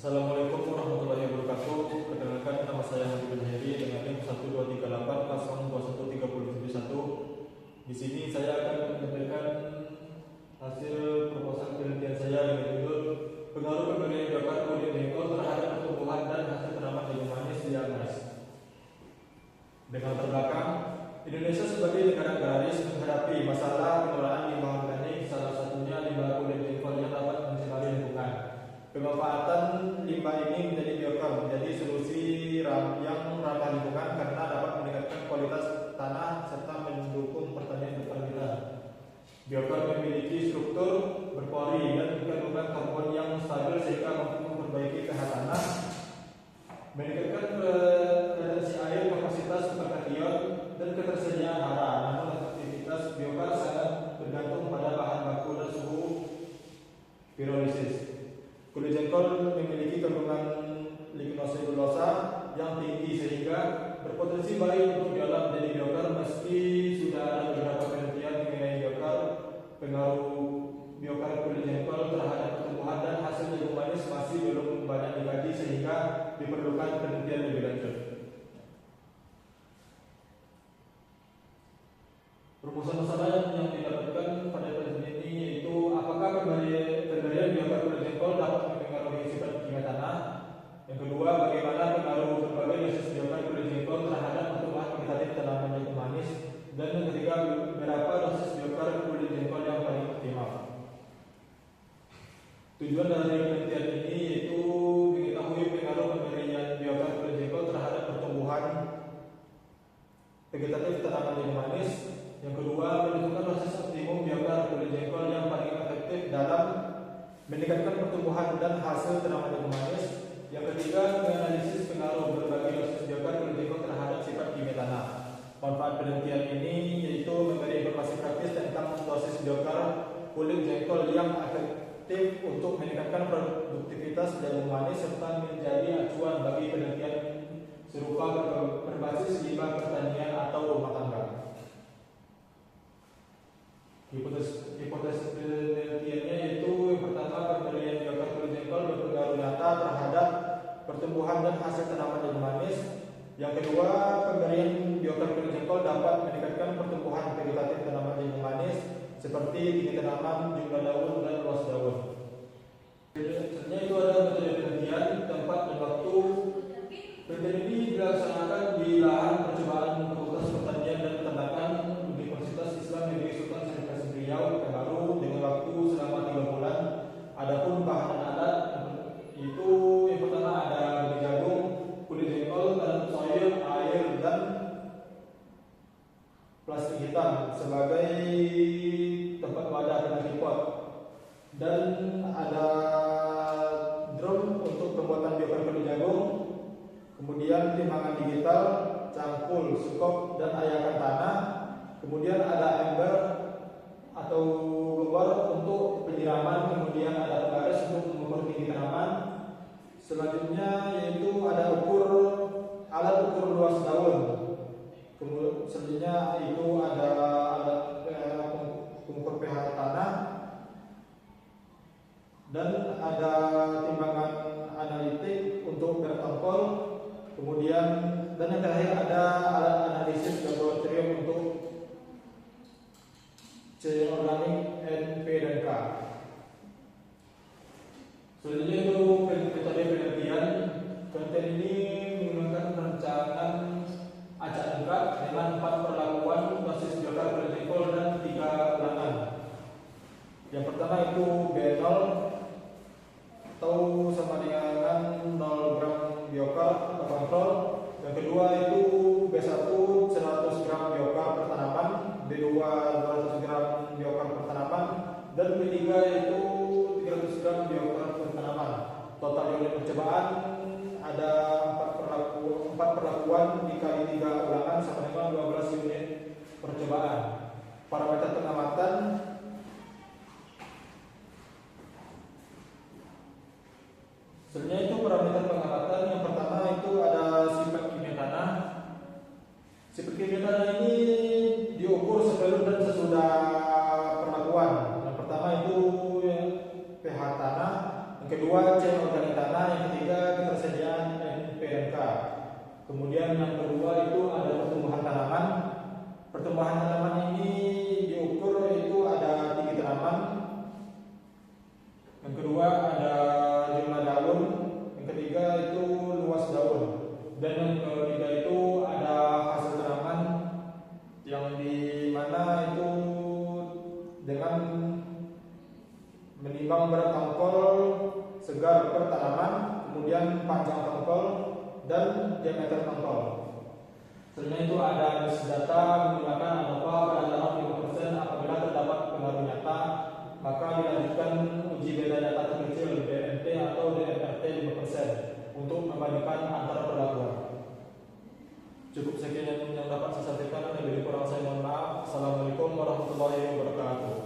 Assalamualaikum warahmatullahi wabarakatuh. Perkenalkan, nama saya Habibur Heri dengan NIM 123802171. Di sini saya akan menyampaikan hasil proposal penelitian saya dengan judul pengaruh pemberian biokar kulit jengkol terhadap pertumbuhan dan hasil tanaman jagung manis di Angas. Dengan terbelakang, Indonesia sebagai negara agraris menghadapi masalah pengelolaan limbah organik, salah satunya limbah kulit jengkol yang dapat mencemari lingkungan. Pemanfaatan limbah ini menjadi biokar menjadi solusi yang ramah lingkungan karena dapat meningkatkan kualitas tanah serta mendukung pertanian berkelanjutan. Biokar memiliki struktur berpori dan kandungan karbon yang stabil sehingga mampu memperbaiki pH tanah, meningkatkan retensi air, kapasitas perkation, dan ketersediaan hara. Namun aktivitas biokar sangat bergantung pada bahan baku dan suhu pirolisis. Kulit jengkol memiliki kandungan lignoselulosa yang tinggi sehingga berpotensi baik untuk diolah menjadi biokar. Meski sudah ada beberapa penelitian mengenai pengaruh biokar kulit jengkol terhadap pertumbuhan dan hasil jagung manis masih belum banyak dikaji sehingga diperlukan penelitian lebih lanjut. Rumusan masalah yang didapatkan pada penelitian ini yaitu apakah pemberian biokar kulit jengkol dapat mempengaruhi sifat kimia tanah. Yang kedua, bagaimana pengaruh berbagai dosis biokar kulit jengkol terhadap pertumbuhan vegetatif tanaman jagung manis. Dan yang ketiga, berapa dosis biokar kulit jengkol yang paling optimal. Tujuan dari penelitian ini yaitu mengetahui pengaruh pemberian biokar kulit jengkol terhadap pertumbuhan vegetatif tanaman jagung manis. Yang kedua, menentukan dosis optimum biokar kulit jengkol yang paling efektif dalam meningkatkan pertumbuhan dan hasil tanaman jagung manis. Yang ketiga, menganalisis pengaruh berbagai dosis biokar kulit jengkol terhadap sifat kimia tanah. Manfaat penelitian ini yaitu memberi informasi praktis tentang dosis biokar kulit jengkol yang efektif untuk meningkatkan produktivitas jagung manis serta menjadi acuan bagi penelitian serupa berbasis limbah pertanian atau rumah tangga. Hipotesis penelitiannya yaitu yang pertama, pemberian biokar kulit jengkol berpengaruh nyata terhadap pertumbuhan dan hasil tanaman jagung manis. Yang kedua, pemberian biokar kulit jengkol dapat meningkatkan pertumbuhan vegetatif tanaman jagung manis seperti tinggi tanaman, jumlah daun, dan luas daun. Selanjutnya itu ada metode penelitian, tempat dan waktu. Penelitian ini dilaksanakan di lahan percobaan Fakultas Pertanian dan Peternakan Universitas Islam Negeri Sultan Syarif Riau, Pekanbaru dengan waktu selama 3 bulan. Adapun bahan dan alat itu yang pertama ada biji jagung, kulit jengkol, tanam soil, air, dan plastik hitam sebagai tempat wadah dan tripod. Dan ada drum untuk pembuatan biokar kulit jagung, kemudian timbangan digital, cangkul, skop, dan ayakan tanah. Kemudian ada ember atau gembor untuk penyiraman, kemudian ada penggaris untuk mengukur tinggi tanaman. Selanjutnya yaitu ada alat ukur luas daun. Kemudian selanjutnya itu ada alat pengukur pH tanah dan ada timbangan analitik untuk bertongkol. Kemudian dan yang terakhir ada alat analisis laboratorium untuk C organik, N, P, dan K. Selanjutnya itu metode penelitian. Penelitian ini menggunakan perencanaan acak lengkap dengan 4 perlakuan dosis biokar kulit jengkol dan 3 ulangan. Yang pertama itu B0 atau sama dengan 0 gram biokar atau kontrol. Yang kedua itu B1 100 gram biokar per tanaman, B2 200 gram biokar per tanaman, dan B3 itu 300 gram biokar per tanaman. Total unit percobaan ada 4 perlakuan dikali 3 ulangan sama dengan 12 unit percobaan. Parameter pengamatan sebenarnya itu parameter pengamatan. Yang pertama itu ada sifat kimia tanah. Sifat kimia tanah ini diukur sebelum dan sesudah perlakuan. Yang pertama itu pH tanah, yang kedua cairan organik tanah, yang ketiga Kemudian yang kedua itu ada pertumbuhan tanaman. Pertumbuhan tanaman ini diukur itu ada tinggi tanaman. Yang kedua ada jumlah daun. Yang ketiga itu luas daun. Dan yang ketiga itu ada hasil tanaman yang di mana itu dengan menimbang berat tongkol segar per tanaman, kemudian panjang tongkol dan diameter tongkol. Selanjutnya itu ada data menggunakan ANOVA pada tahap 5% apabila terdapat pengaruh nyata, maka dilanjutkan uji beda data terkecil DNT atau DNRT 5% untuk membandingkan antara perlakuan. Cukup sekian yang dapat saya sampaikan. Lebih kurang saya mohon maaf. Assalamualaikum warahmatullahi wabarakatuh.